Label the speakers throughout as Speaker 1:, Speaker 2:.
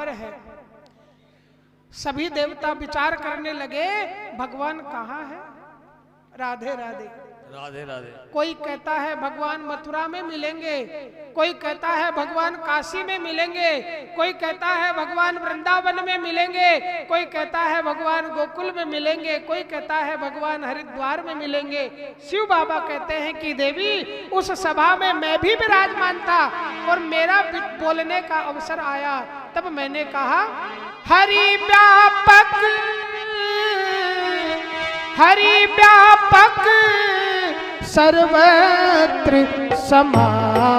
Speaker 1: पर है। सभी देवता विचार करने लगे भगवान कहाँ है। राधे राधे
Speaker 2: राधे राधे।
Speaker 1: कोई कहता है भगवान मथुरा में मिलेंगे, कोई कहता है भगवान काशी में मिलेंगे, कोई कहता है भगवान वृंदावन में मिलेंगे, कोई कहता है भगवान गोकुल में मिलेंगे, कोई कहता है भगवान हरिद्वार में मिलेंगे। शिव बाबा कहते हैं कि देवी उस सभा में मैं भी विराजमान था और मेरा बोलने का अवसर आया। तब मैंने कहा हरि व्यापक, हरि व्यापक सर्वत्र समाना,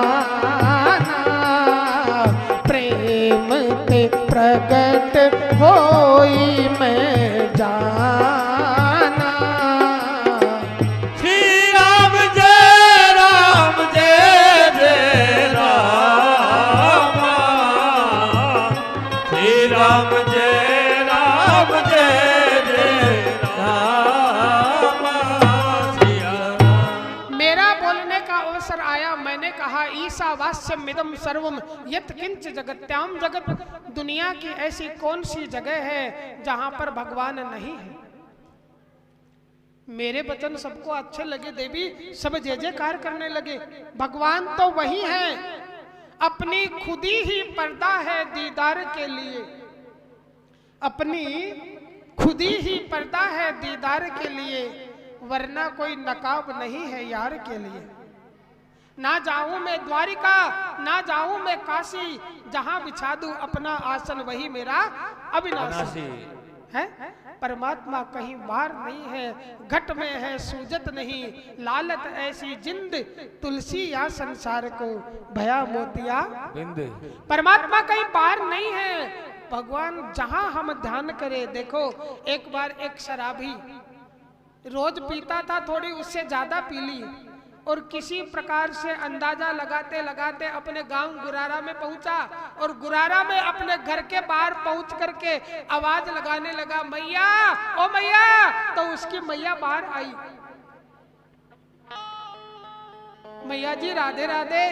Speaker 1: प्रेम ते प्रगट होई मैं जाना।
Speaker 2: श्री राम जय राम जय जय राम, श्री राम जय राम जय जय राम, श्री राम।
Speaker 1: मेरा बोलने का अवसर आया। मैंने कहा ईशावास्यम इदं सर्वम यत् किंच जगत्याम जगत। दुनिया की ऐसी कौन सी जगह है जहां पर भगवान नहीं है। मेरे वचन सबको अच्छे लगे देवी, सब जय जयकार करने लगे। भगवान तो वही है, अपनी खुदी ही पर्दा है दीदार के लिए, अपनी खुदी ही पर्दा है दीदार के लिए, वरना कोई नकाब नहीं है यार के लिए। ना जाऊं मैं द्वारिका, ना जाऊं मैं काशी, जहां बिछा दूं अपना आसन वही मेरा अविनाशी है। परमात्मा कहीं बाहर नहीं है, घट में है सूजत नहीं, लालत ऐसी जिंद तुलसी या संसार को भया मोतिया बिंद। परमात्मा कहीं बाहर नहीं है, भगवान जहां हम ध्यान करें। देखो एक बार एक शराबी रोज पीता था, थोड़ी उससे ज्यादा पी ली और किसी प्रकार से अंदाजा लगाते लगाते अपने गांव गुरारा में पहुंचा और गुरारा में अपने घर के बाहर पहुंच करके आवाज लगाने लगा मैया ओ मैया। तो उसकी मैया बाहर आई। मैया जी राधे राधे।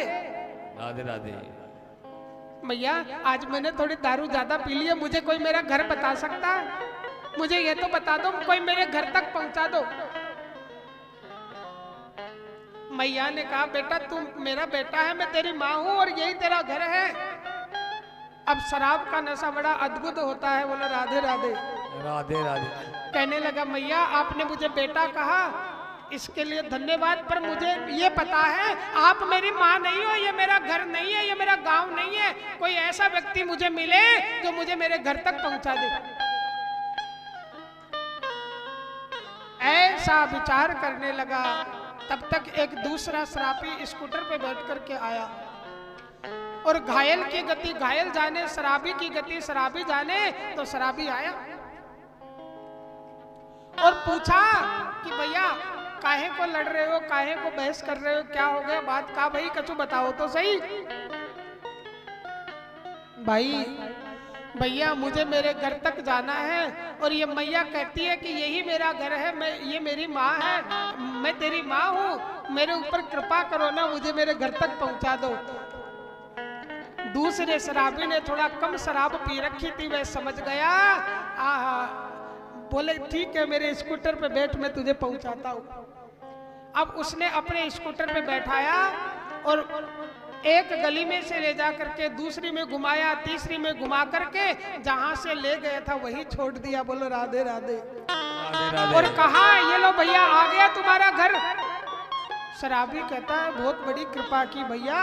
Speaker 2: राधे राधे।
Speaker 1: मैया आज मैंने थोड़ी दारू ज्यादा पी ली है, मुझे कोई मेरा घर बता सकता है? मुझे ये तो बता दो, कोई मेरे घर तक पहुंचा दो। मैया ने कहा बेटा तू मेरा बेटा है, मैं तेरी माँ हूं और यही तेरा घर है। अब शराब का नशा बड़ा अद्भुत होता है। बोले राधे राधे।
Speaker 2: राधे राधे।
Speaker 1: कहने लगा मैया आपने मुझे बेटा कहा, इसके लिए धन्यवाद, पर मुझे ये पता है आप मेरी माँ नहीं हो, ये मेरा घर नहीं है, ये मेरा गांव नहीं है। कोई ऐसा व्यक्ति मुझे मिले जो मुझे मेरे घर तक पहुंचा दे। ऐसा विचार करने लगा, तब तक एक दूसरा शराबी स्कूटर पे बैठ करके आया और घायल की गति घायल जाने, शराबी की गति शराबी जाने। तो शराबी आया और पूछा कि भैया काहे को लड़ रहे हो, काहे को बहस कर रहे हो, क्या हो गया, बात का भाई कछु बताओ तो सही। भाई भैया मुझे मेरे घर तक जाना है और ये मैया कहती है कि यही मेरा घर है, मैं ये मेरी माँ है, मैं तेरी माँ हूँ, मेरे ऊपर कृपा करो ना, मुझे मेरे घर तक पहुँचा दो। दूसरे शराबी ने थोड़ा कम शराब पी रखी थी, वह समझ गया। आहा, बोले ठीक है मेरे स्कूटर पे बैठ, मैं तुझे पहुँचाता हूँ। अब उसने अपने स्कूटर पे बैठाया और एक गली में से ले जा करके दूसरी में घुमाया, तीसरी में घुमा करके जहां से ले गया था वही छोड़ दिया। बोलो राधे राधे। और कहा ये लो भैया आ गया तुम्हारा घर। शराबी कहता है बहुत बड़ी कृपा की भैया,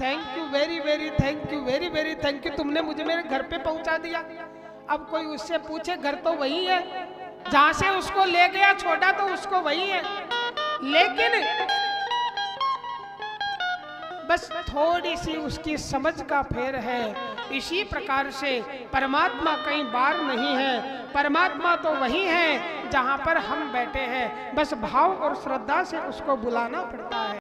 Speaker 1: thank you very very thank you, very very thank you, तुमने मुझे मेरे घर पे पहुंचा दिया। अब कोई उससे पूछे घर तो वही है जहां से उसको ले गया, छोड़ा तो उसको वही है, लेकिन बस थोड़ी सी उसकी समझ का फेर है। इसी प्रकार से परमात्मा कहीं बाहर नहीं है, परमात्मा तो वही है जहां पर हम बैठे हैं, बस भाव और श्रद्धा से उसको बुलाना पड़ता है।